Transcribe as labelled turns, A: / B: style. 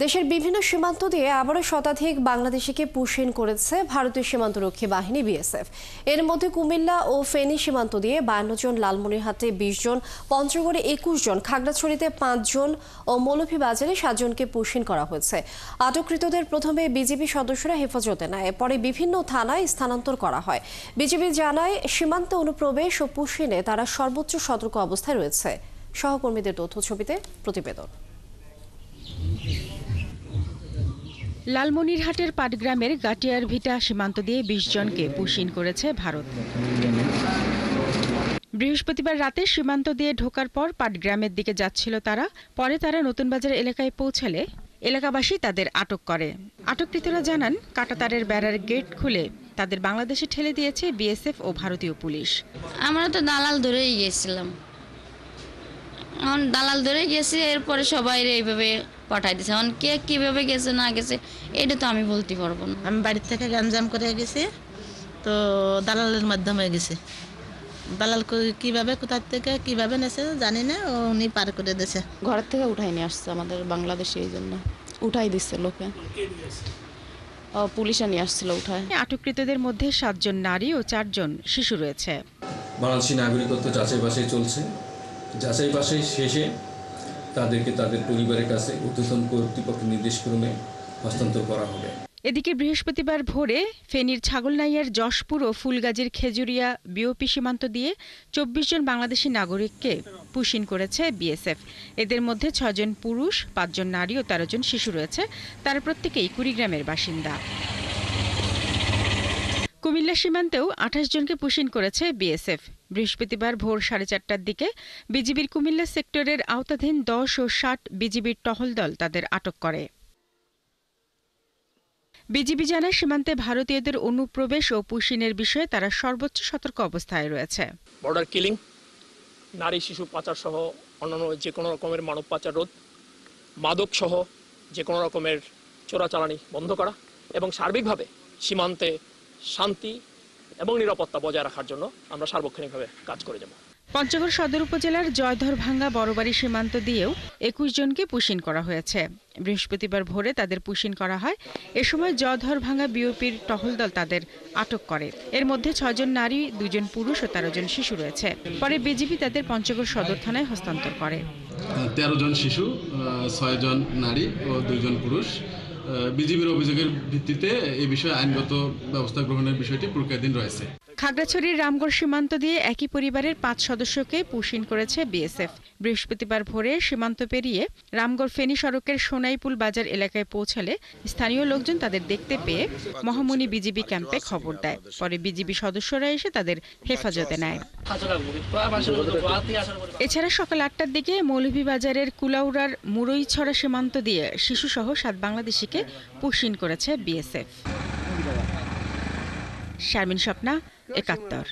A: দেশের বিভিন্ন সীমান্ত দিয়ে আবারও শতাধিক বাংলাদেশিকে পুশ-ইন করেছে ভারতীয় সীমান্তরক্ষী বাহিনী বিএসএফ। এর মধ্যে কুমিল্লা ও ফেনী সীমান্ত দিয়ে 52 জন, লালমনিরহাটে 20 জন, পঞ্চগড়ে 21 জন, খাগড়াছড়িতে 5 জন ও মৌলভীবাজারে 7 জনকে পুশ-ইন করা হয়েছে। আটককৃতদের প্রথমে বিজিবি সদস্যরা হেফাজতে নেয়, পরে বিভিন্ন থানায় স্থানান্তর করা হয়। বিজিবি জানায়, সীমান্তে অনুপ্রবেশ ও পুশ-ইনে তারা সর্বোচ্চ সতর্ক অবস্থায় রয়েছে। সহকর্মীদের তথ্যছবিতে প্রতিবেদন।
B: লালমনিরহাটের পাটগ্রামের গাটিয়ার ভিটা সীমান্ত দিয়ে 20 জনকে পুশ-ইন করেছে ভারত। বৃহস্পতিবার রাতে সীমান্ত দিয়ে ঢোকার পর পাটগ্রামের দিকে যাচ্ছিল তারা। পরে তারা নতুন বাজার এলাকায় পৌঁছালে এলাকাবাসী তাদের আটক করে। আটককৃতরা জানান, কাঁটাতারের বেড়ার গেট খুলে তাদের বাংলাদেশে ঠেলে দিয়েছে বিএসএফ ও ভারতীয় পুলিশ।
C: আমরা তো দালাল ধরেই গিয়েছিলাম, এখন দালাল ধরে গেছি, এরপরে সবাই এইভাবে পাঠাই দিছে। এখন কে কিভাবে গেছে না গেছে এটা তো আমি বলতে পারবো না।
D: আমি বাড়ির থেকে গ্যাঞ্জাম করে গেছি, তো দালালের মাধ্যমে গেছি। দালাল কিভাবে কোথা থেকে কিভাবে নেছে জানি না, উনি পার করে দিয়েছে।
E: ঘর থেকে উঠাই নিয়ে আসছে আমাদের বাংলাদেশে, এই জন্য উঠাই দিচ্ছে লোকে, পুলিশে নিয়ে আসছিল উঠায়।
B: আটককৃতদের মধ্যে 7 জন নারী ও 4 জন শিশু রয়েছে।
F: বাংলাদেশি নাগরিকত্ব যাচাই বাছাই চলছে। যাচাই বাছাই শেষে তাদেরকে তাদের পরিবারের কাছে ঊর্ধ্বতন কর্তৃপক্ষের নির্দেশক্রমে হস্তান্তর করা হবে।
B: এদিকে বৃহস্পতিবার ভোরে ফেনীর ছাগলনাইয়ার যশপুর ও ফুলগাজীর খেজুরিয়া বিওপি সীমান্ত দিয়ে 24 জন বাংলাদেশি নাগরিককে পুশ-ইন করেছে বিএসএফ। এদের মধ্যে 6 জন পুরুষ, 5 জন নারী ও 13 জন শিশু রয়েছে। তারা প্রত্যেকেই কুড়িগ্রামের বাসিন্দা। কুমিল্লা সীমান্তেও 28 জনকে পুশ-ইন করেছে বিএসএফ। বৃহস্পতিবার ভোর 4:30টার দিকে বিজিবির কুমিল্লা সেক্টরের আওতাধীন 10 ও 60 বিজিবির টহল দল তাদের আটক করে। বিজিবি জানায়, সীমান্তে ভারতীয়দের অনুপ্রবেশ ও পুশ-ইনের বিষয়ে তারা সর্বোচ্চ সতর্ক অবস্থায় রয়েছে।
G: বর্ডার কিলিং, নারী শিশু পাচার সহ অন্যান্য যে কোনো রকমের মানব পাচার রোধ, মাদক সহ যে কোনো রকমের চোরাচালানি বন্ধ করা এবং সার্বিকভাবে সীমান্তে শান্তি এবং নিরাপত্তা বজায় রাখার জন্য আমরা সার্বক্ষণিকভাবে কাজ করে যাব।
B: পঞ্চগড় সদর উপজেলার জয়ধরভাঙ্গা বড়বাড়ি সীমান্ত দিয়েও 21 জনকে পুশ-ইন করা হয়েছে। বৃহস্পতিবার ভোরে তাদের পুশ-ইন করা হয়। এ সময় জয়ধরভাঙ্গা বিওপির টহল দল তাদের আটক করে। এর মধ্যে 6 জন নারী, 2 জন পুরুষ ও 13 জন শিশু রয়েছে। পরে বিজিবি তাদের পঞ্চগড় সদর থানায় হস্তান্তর করে।
H: 13 জন শিশু, 6 জন নারী ও 2 জন পুরুষ। বিজিবির অভিযোগের ভিত্তিতে এই বিষয়ে আইনগত ব্যবস্থা গ্রহণের বিষয়টি প্রক্রিয়াধীন রয়েছে।
B: খাগড়াছড়ির রামগড় সীমান্ত দিয়ে একই পরিবারের 5 সদস্যকে পুশ-ইন করেছে বিএসএফ। বৃহস্পতিবার ভোরে সীমান্ত পেরিয়ে রামগড় ফেনী সড়কের সোনাইপুল বাজার এলাকায় পৌঁছালে স্থানীয় লোকজন তাদের দেখতে পেয়ে মহামনি বিজিবি ক্যাম্পে খবর দেয়। পরে বিজিবি সদস্যরা এসে তাদের হেফাজতে নেয়। এছাড়া সকাল 8টার দিকে মৌলভীবাজারের কুলাউড়ার মুরইছড়া সীমান্ত দিয়ে শিশুসহ 7 বাংলাদেশিকে পুশ-ইন করেছে বিএসএফ। শারমিন স্বপ্না, 71।